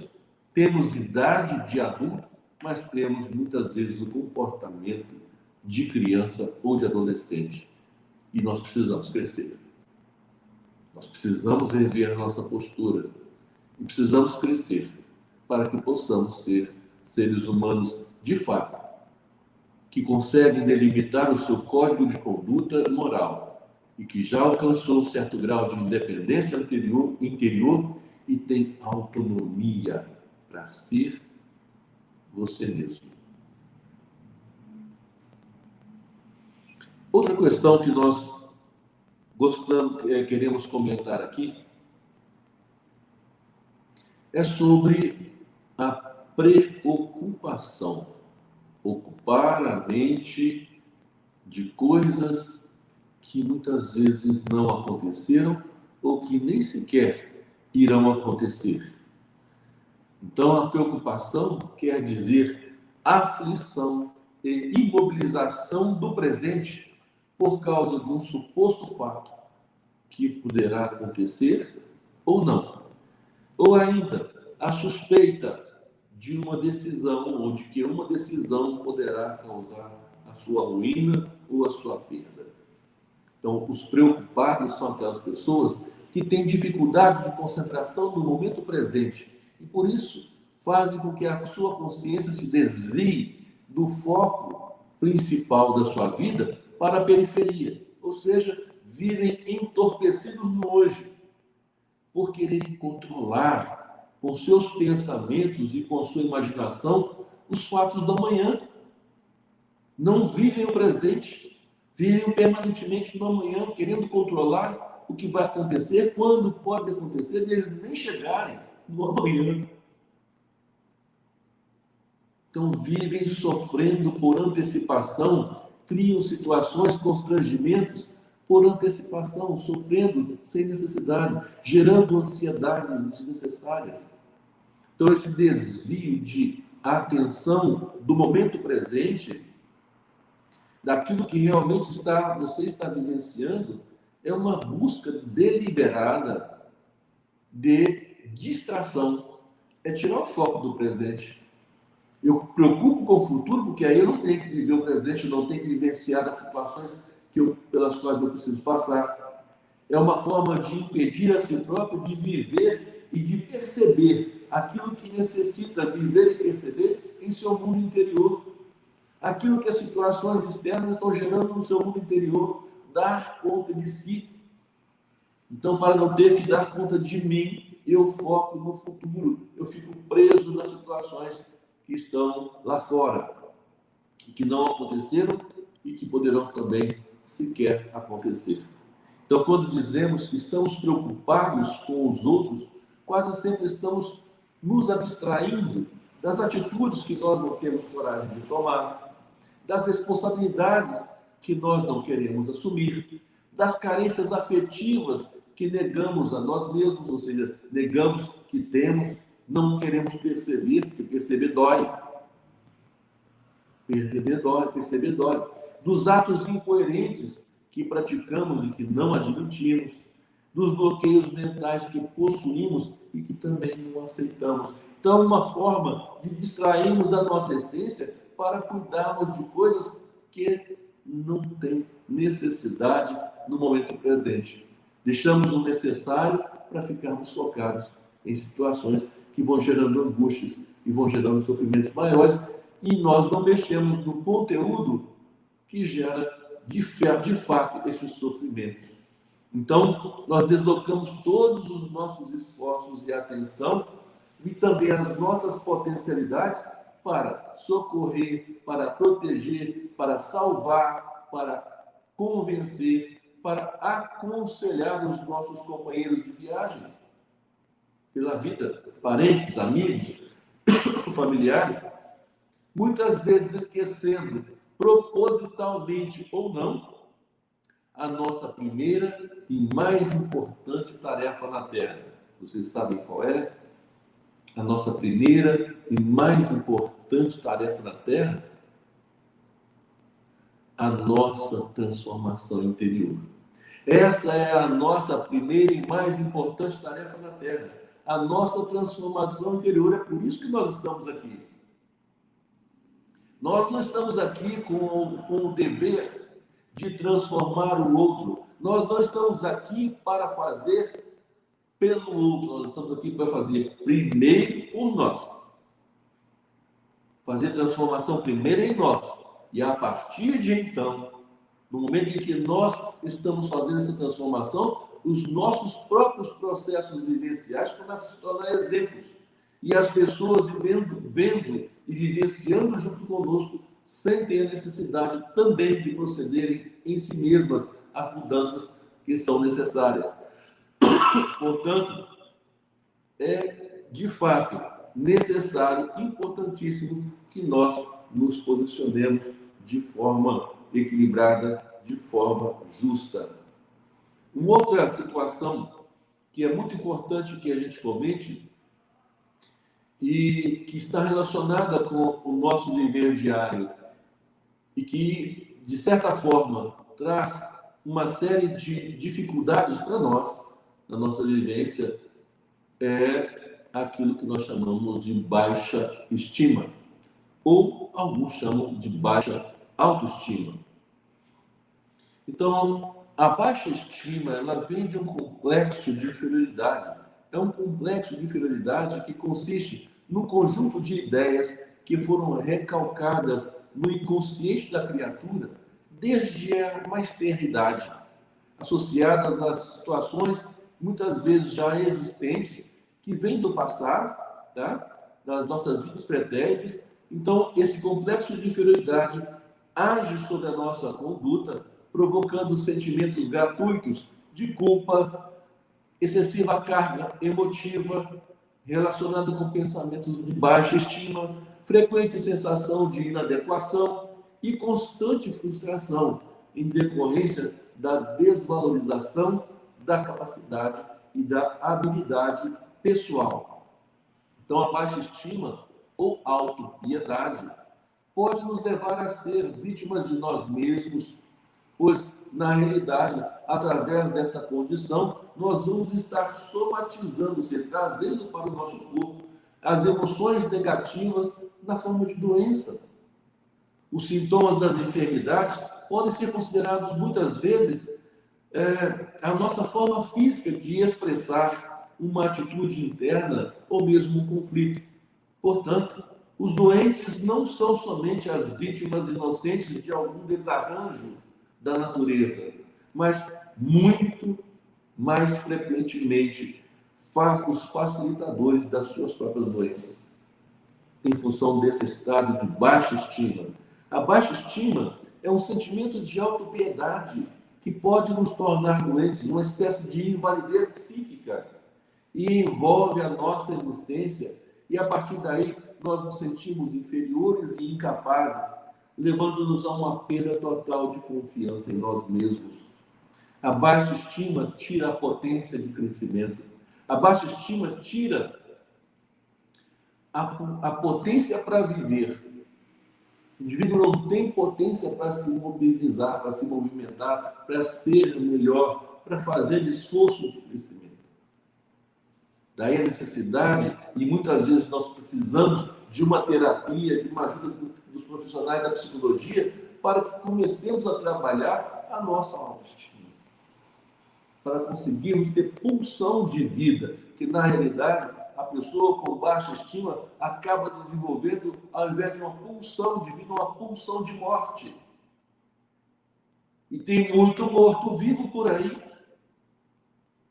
temos idade de adulto, mas temos muitas vezes o comportamento de criança ou de adolescente. E nós precisamos crescer. Nós precisamos rever a nossa postura. E precisamos crescer para que possamos ser seres humanos de fato, que conseguem delimitar o seu código de conduta moral e que já alcançou um certo grau de independência interior e tem autonomia para ser você mesmo. Outra questão que nós queremos comentar aqui é sobre a preocupação. Ocupar a mente de coisas que muitas vezes não aconteceram ou que nem sequer irão acontecer. Então, a preocupação quer dizer aflição e imobilização do presente por causa de um suposto fato que poderá acontecer ou não. Ou ainda, a suspeita de uma decisão ou de que uma decisão poderá causar a sua ruína ou a sua perda. Então, os preocupados são aquelas pessoas que têm dificuldade de concentração no momento presente e, por isso, fazem com que a sua consciência se desvie do foco principal da sua vida para a periferia, ou seja, vivem entorpecidos no hoje, por quererem controlar com seus pensamentos e com sua imaginação os fatos da manhã. Não vivem o presente, vivem permanentemente no amanhã, querendo controlar o que vai acontecer, quando pode acontecer, eles nem chegarem no amanhã. Então, vivem sofrendo por antecipação, criam situações, constrangimentos por antecipação, sofrendo sem necessidade, gerando ansiedades desnecessárias. Então, esse desvio de atenção do momento presente, daquilo que realmente você está vivenciando, é uma busca deliberada de distração. É tirar o foco do presente. Eu me preocupo com o futuro, porque aí eu não tenho que viver o presente, eu não tenho que vivenciar as situações pelas quais eu preciso passar. É uma forma de impedir a si próprio de viver e de perceber aquilo que necessita viver e perceber em seu mundo interior. Aquilo que as situações externas estão gerando no seu mundo interior, dar conta de si. Então, para não ter que dar conta de mim, eu foco no futuro, eu fico preso nas situações que estão lá fora, e que não aconteceram e que poderão também sequer acontecer. Então, quando dizemos que estamos preocupados com os outros, quase sempre estamos nos abstraindo das atitudes que nós não temos coragem de tomar, das responsabilidades que nós não queremos assumir, das carências afetivas que negamos a nós mesmos, ou seja, negamos que temos, não queremos perceber, porque perceber dói. Perceber dói. Dos atos incoerentes que praticamos e que não admitimos, dos bloqueios mentais que possuímos e que também não aceitamos. Então, uma forma de distrairmos da nossa essência para cuidarmos de coisas que não têm necessidade no momento presente. Deixamos o necessário para ficarmos focados em situações que vão gerando angústias e vão gerando sofrimentos maiores, e nós não mexemos no conteúdo que gera, de fato, esses sofrimentos. Então, nós deslocamos todos os nossos esforços e atenção e também as nossas potencialidades para socorrer, para proteger, para salvar, para convencer, para aconselhar os nossos companheiros de viagem pela vida, parentes, amigos, familiares, muitas vezes esquecendo, propositalmente ou não, a nossa primeira e mais importante tarefa na Terra. Vocês sabem qual é? A nossa primeira e mais importante tarefa na Terra? A nossa transformação interior. Essa é a nossa primeira e mais importante tarefa na Terra. A nossa transformação interior. É por isso que nós estamos aqui. Nós não estamos aqui com o dever de transformar o outro. Nós não estamos aqui para fazer pelo outro. Nós estamos aqui para fazer primeiro por nós. Fazer transformação primeiro em nós. E a partir de então, no momento em que nós estamos fazendo essa transformação, os nossos próprios processos vivenciais começam a se tornar exemplos. E as pessoas vendo e vivenciando junto conosco, sem ter a necessidade também de procederem em si mesmas as mudanças que são necessárias. Portanto, é de fato necessário, importantíssimo, que nós nos posicionemos de forma equilibrada, de forma justa. Uma outra situação que é muito importante que a gente comente e que está relacionada com o nosso viver diário e que, de certa forma, traz uma série de dificuldades para nós, na nossa vivência, é aquilo que nós chamamos de baixa estima, ou alguns chamam de baixa autoestima. Então, a baixa estima, ela vem de um complexo de inferioridade. É um complexo de inferioridade que consiste no conjunto de ideias que foram recalcadas no inconsciente da criatura desde a mais tenra idade, associadas a situações muitas vezes já existentes que vêm do passado, tá? Das nossas vidas pretéritas. Então, esse complexo de inferioridade age sobre a nossa conduta, provocando sentimentos gratuitos de culpa, excessiva carga emotiva, relacionado com pensamentos de baixa estima, frequente sensação de inadequação e constante frustração em decorrência da desvalorização da capacidade e da habilidade pessoal. Então, a baixa estima ou autopiedade pode nos levar a ser vítimas de nós mesmos, pois, na realidade, através dessa condição, nós vamos estar somatizando, trazendo para o nosso corpo as emoções negativas na forma de doença. Os sintomas das enfermidades podem ser considerados, muitas vezes, a nossa forma física de expressar uma atitude interna ou mesmo um conflito. Portanto, os doentes não são somente as vítimas inocentes de algum desarranjo da natureza, mas muito mais frequentemente os facilitadores das suas próprias doenças, em função desse estado de baixa estima. A baixa estima é um sentimento de autopiedade que pode nos tornar doentes, uma espécie de invalidez psíquica, e envolve a nossa existência, e a partir daí nós nos sentimos inferiores e incapazes, levando-nos a uma perda total de confiança em nós mesmos. A baixa estima tira a potência de crescimento. A baixa estima tira a potência para viver. O indivíduo não tem potência para se mobilizar, para se movimentar, para ser melhor, para fazer esforço de crescimento. Daí a necessidade, e muitas vezes nós precisamos de uma terapia, de uma ajuda dos profissionais da psicologia, para que comecemos a trabalhar a nossa autoestima. Para conseguirmos ter pulsão de vida, que na realidade a pessoa com baixa estima acaba desenvolvendo, ao invés de uma pulsão de vida, uma pulsão de morte. E tem muito morto-vivo por aí,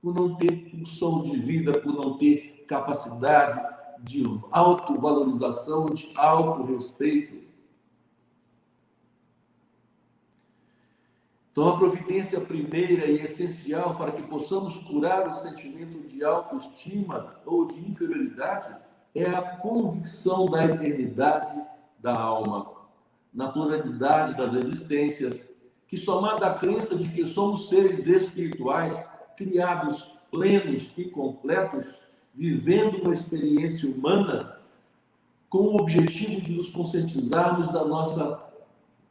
por não ter pulsão de vida, por não ter capacidade de autovalorização, de autorrespeito. Então, a providência primeira e essencial para que possamos curar o sentimento de autoestima ou de inferioridade é a convicção da eternidade da alma, na pluralidade das existências, que somada à crença de que somos seres espirituais, criados plenos e completos, vivendo uma experiência humana, com o objetivo de nos conscientizarmos da nossa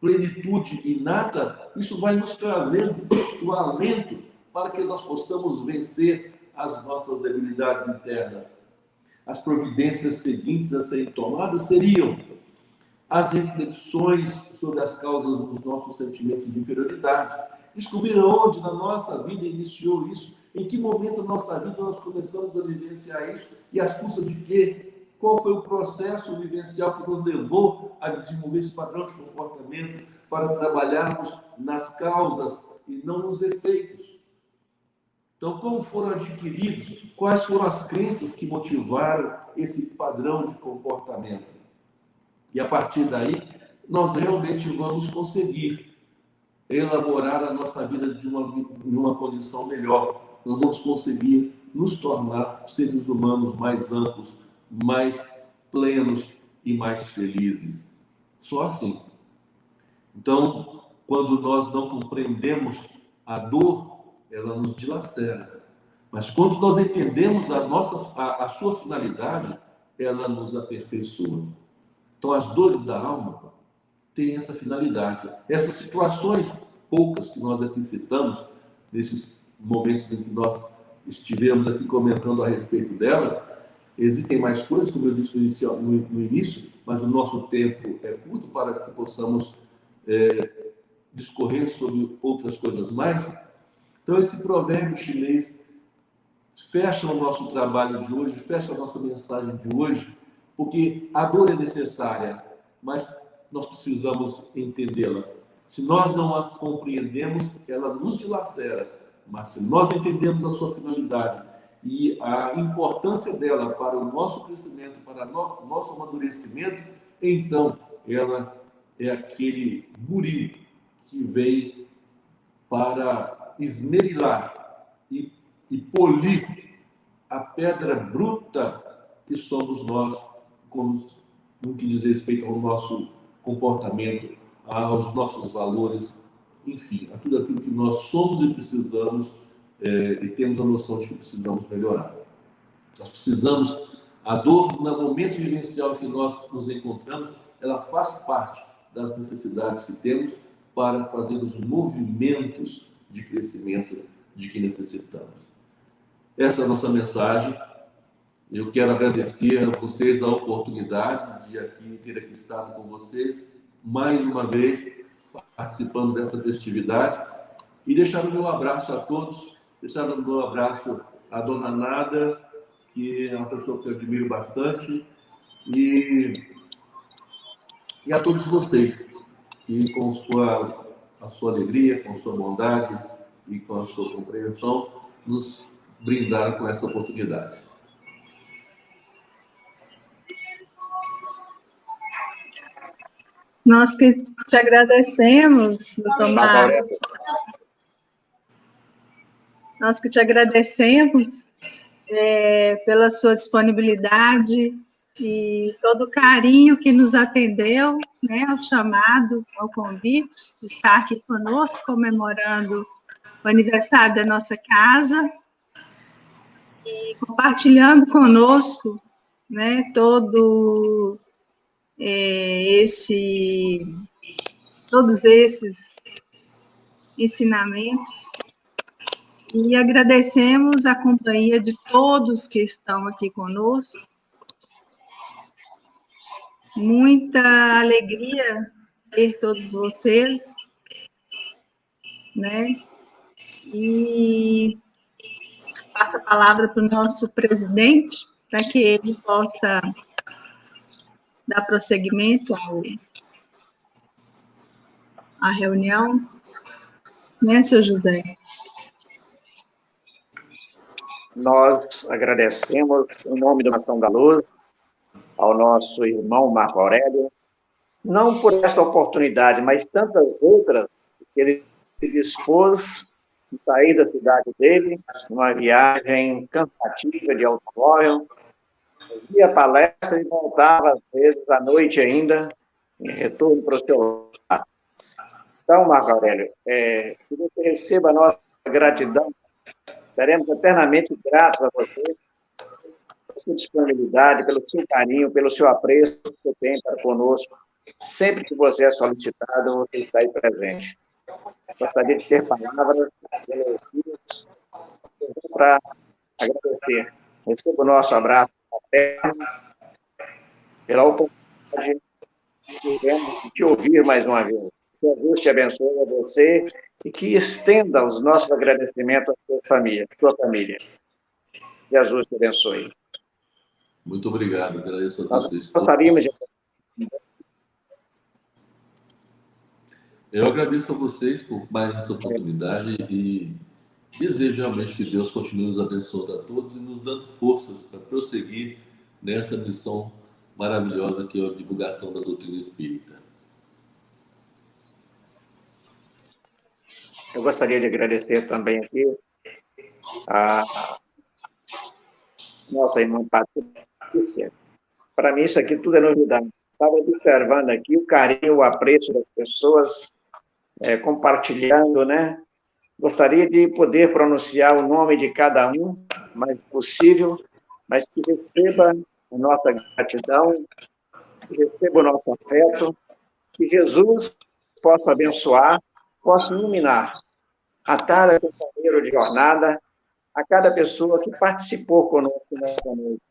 plenitude inata, isso vai nos trazer o alento para que nós possamos vencer as nossas debilidades internas. As providências seguintes a serem tomadas seriam as reflexões sobre as causas dos nossos sentimentos de inferioridade, descobrir onde na nossa vida iniciou isso, em que momento da nossa vida nós começamos a vivenciar isso e às custas de quê? Qual foi o processo vivencial que nos levou a desenvolver esse padrão de comportamento para trabalharmos nas causas e não nos efeitos? Então, como foram adquiridos? Quais foram as crenças que motivaram esse padrão de comportamento? E a partir daí, nós realmente vamos conseguir elaborar a nossa vida de uma condição melhor. Nós vamos conseguir nos tornar seres humanos mais amplos, mais plenos e mais felizes. Só assim. Então, quando nós não compreendemos a dor, ela nos dilacera. Mas quando nós entendemos a sua finalidade, ela nos aperfeiçoa. Então, as dores da alma têm essa finalidade. Essas situações poucas que nós aqui citamos, nesses momentos em que nós estivemos aqui comentando a respeito delas, existem mais coisas, como eu disse no início, mas o nosso tempo é curto para que possamos discorrer sobre outras coisas mais. Então, esse provérbio chinês fecha o nosso trabalho de hoje, fecha a nossa mensagem de hoje, porque a dor é necessária, mas nós precisamos entendê-la. Se nós não a compreendemos, ela nos dilacera, mas se nós entendemos a sua finalidade e a importância dela para o nosso crescimento, para o nosso amadurecimento, então ela é aquele buril que vem para esmerilar e polir a pedra bruta que somos nós, no que diz respeito ao nosso comportamento, aos nossos valores, enfim, a tudo aquilo que nós somos e precisamos, e temos a noção de que precisamos melhorar. Nós precisamos, a dor, no momento vivencial que nós nos encontramos, ela faz parte das necessidades que temos para fazer os movimentos de crescimento de que necessitamos. Essa é a nossa mensagem. Eu quero agradecer a vocês a oportunidade de ter aqui estado com vocês, mais uma vez, participando dessa festividade, e deixar o meu abraço a todos, deixar o meu abraço à dona Nada, que é uma pessoa que eu admiro bastante, e a todos vocês, que com a sua alegria, com a sua bondade e com a sua compreensão, nos brindaram com essa oportunidade. Nós que te agradecemos, doutor Marcos. Nós que te agradecemos pela sua disponibilidade e todo o carinho que nos atendeu, né, ao chamado, ao convite de estar aqui conosco, comemorando o aniversário da nossa casa e compartilhando conosco, né, todos esses ensinamentos, e agradecemos a companhia de todos que estão aqui conosco. Muita alegria ter todos vocês, né? E passo a palavra para o nosso presidente, para que ele possa dar prosseguimento à reunião, né, seu José? Nós agradecemos, em nome da Nação da Luz, ao nosso irmão Marco Aurélio, não por esta oportunidade, mas tantas outras que ele se dispôs de sair da cidade dele, numa viagem cansativa de automóvel, fazia palestra e voltava, às vezes, à noite ainda, em retorno para o seu lar. Então, Marco Aurélio, que você receba a nossa gratidão, seremos eternamente gratos a você, pela sua disponibilidade, pelo seu carinho, pelo seu apreço que você tem para conosco. Sempre que você é solicitado, você está aí presente. Gostaria de ter palavras para agradecer. Receba o nosso abraço fraterno, pela oportunidade de te ouvir mais uma vez. Que Jesus te abençoe a você e que estenda os nossos agradecimentos à sua família. Jesus te abençoe. Muito obrigado, agradeço a vocês. Gostaríamos de... Eu agradeço a vocês por mais essa oportunidade e desejo realmente que Deus continue nos abençoando a todos e nos dando forças para prosseguir nessa missão maravilhosa que é a divulgação da doutrina espírita. Eu gostaria de agradecer também aqui a nossa irmã Patrícia. Para mim, isso aqui tudo é novidade. Estava observando aqui o carinho, o apreço das pessoas compartilhando, né? Gostaria de poder pronunciar o nome de cada um, mas possível, mas que receba a nossa gratidão, que receba o nosso afeto, que Jesus possa abençoar, possa iluminar a cada companheiro de jornada, a cada pessoa que participou conosco nesta noite,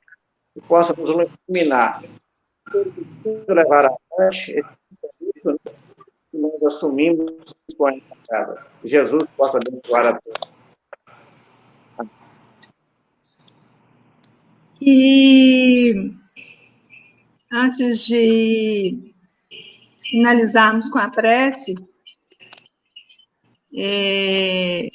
que possa nos iluminar, levar adiante esse compromisso que nós assumimos com a nossa casa. Que Jesus possa abençoar a todos. E antes de finalizarmos com a prece, de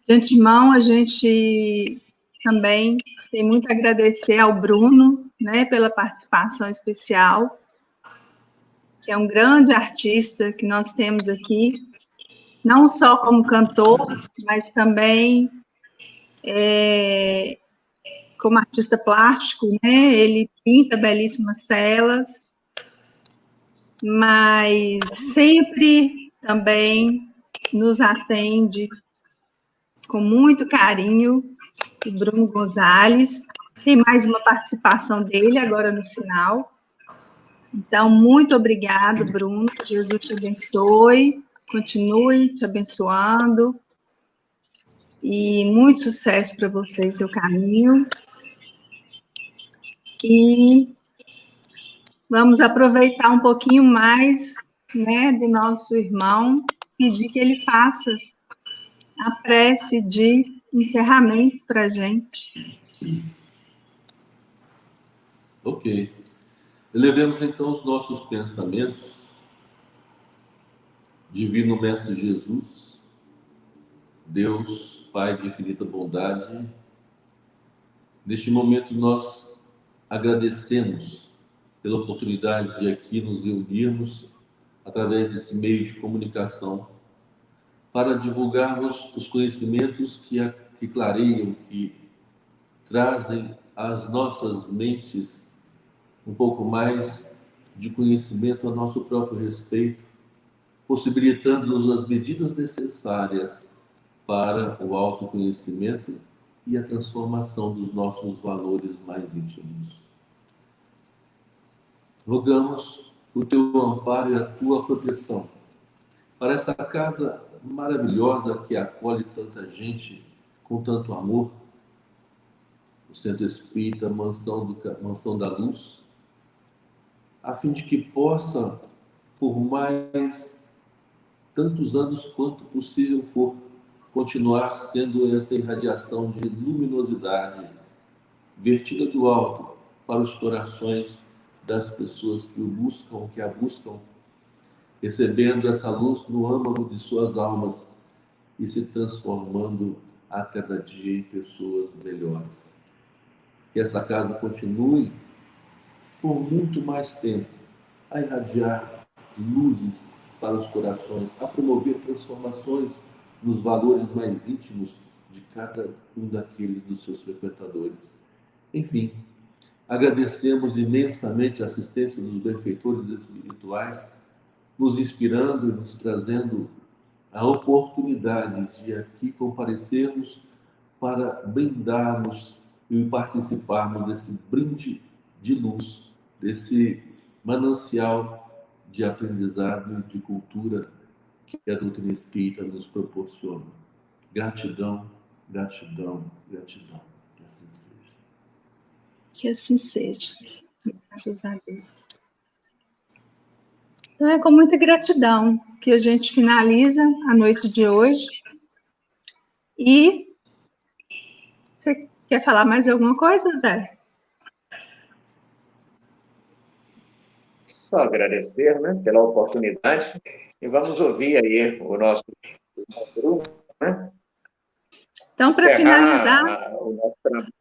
antemão, a gente também tem muito a agradecer ao Bruno, né, pela participação especial, que é um grande artista que nós temos aqui, não só como cantor, mas também como artista plástico, né? Ele pinta belíssimas telas, mas sempre também nos atende com muito carinho, o Bruno Gonzalez. Tem mais uma participação dele agora no final. Então, muito obrigado, Bruno. Que Jesus te abençoe, continue te abençoando. E muito sucesso para você em seu caminho. E vamos aproveitar um pouquinho mais, né, do nosso irmão, pedir que ele faça a prece de encerramento para a gente. Ok. Elevemos então os nossos pensamentos. Divino Mestre Jesus, Deus, Pai de infinita bondade, neste momento nós agradecemos pela oportunidade de aqui nos reunirmos através desse meio de comunicação para divulgarmos os conhecimentos que clareiam, que trazem às nossas mentes um pouco mais de conhecimento a nosso próprio respeito, possibilitando-nos as medidas necessárias para o autoconhecimento e a transformação dos nossos valores mais íntimos. Rogamos o teu amparo e a tua proteção para esta casa maravilhosa que acolhe tanta gente com tanto amor, o Centro Espírita Mansão da Luz, a fim de que possa, por mais tantos anos quanto possível for, continuar sendo essa irradiação de luminosidade vertida do alto para os corações das pessoas que o buscam, que a buscam, recebendo essa luz no âmago de suas almas e se transformando a cada dia em pessoas melhores. Que essa casa continue por muito mais tempo a irradiar luzes para os corações, a promover transformações nos valores mais íntimos de cada um daqueles dos seus frequentadores. Enfim, agradecemos imensamente a assistência dos benfeitores espirituais, nos inspirando e nos trazendo a oportunidade de aqui comparecermos para brindarmos e participarmos desse brinde de luz, desse manancial de aprendizado e de cultura que a doutrina espírita nos proporciona. Gratidão, gratidão, gratidão. Que assim seja. Que assim seja. Graças a Deus. Então, é com muita gratidão que a gente finaliza a noite de hoje. E você quer falar mais alguma coisa, Zé? Só agradecer, né, pela oportunidade. E vamos ouvir aí o nosso Bruno, né? Então, para finalizar, o nosso trabalho.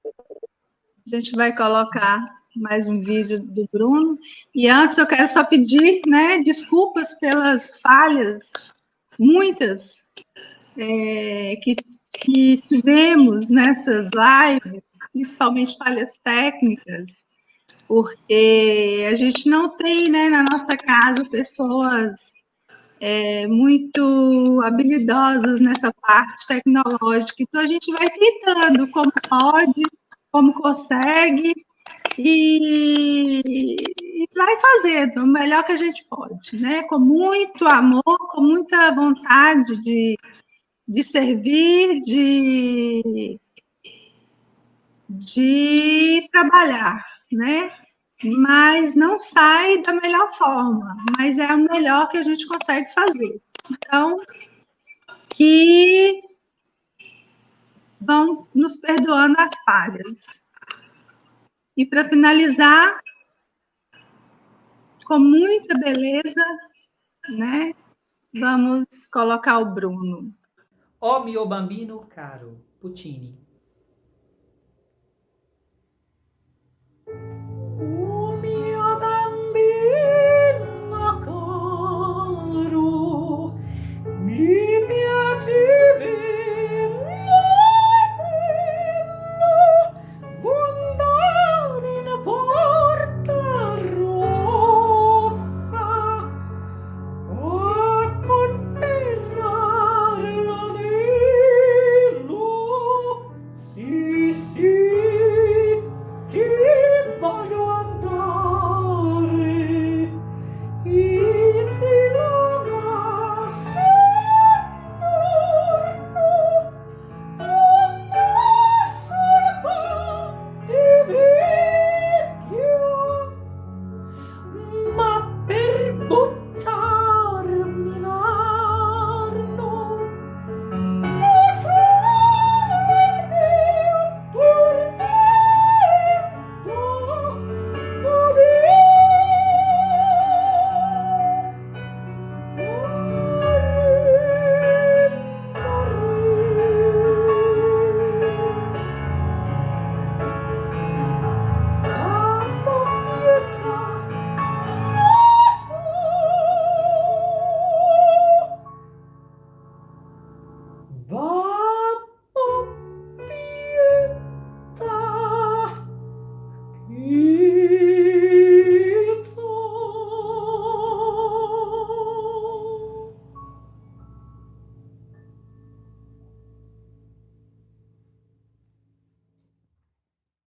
A gente vai colocar mais um vídeo do Bruno. E antes eu quero só pedir, né, desculpas pelas falhas, muitas, que tivemos nessas lives, principalmente falhas técnicas, porque a gente não tem, né, na nossa casa pessoas muito habilidosos nessa parte tecnológica. Então, a gente vai tentando como pode, como consegue, e vai fazendo o melhor que a gente pode, né? Com muito amor, com muita vontade de servir, de trabalhar, né? Mas não sai da melhor forma, mas é o melhor que a gente consegue fazer. Então, que vão nos perdoando as falhas. E para finalizar, com muita beleza, né? Vamos colocar o Bruno. Ó mio bambino caro, Puccini.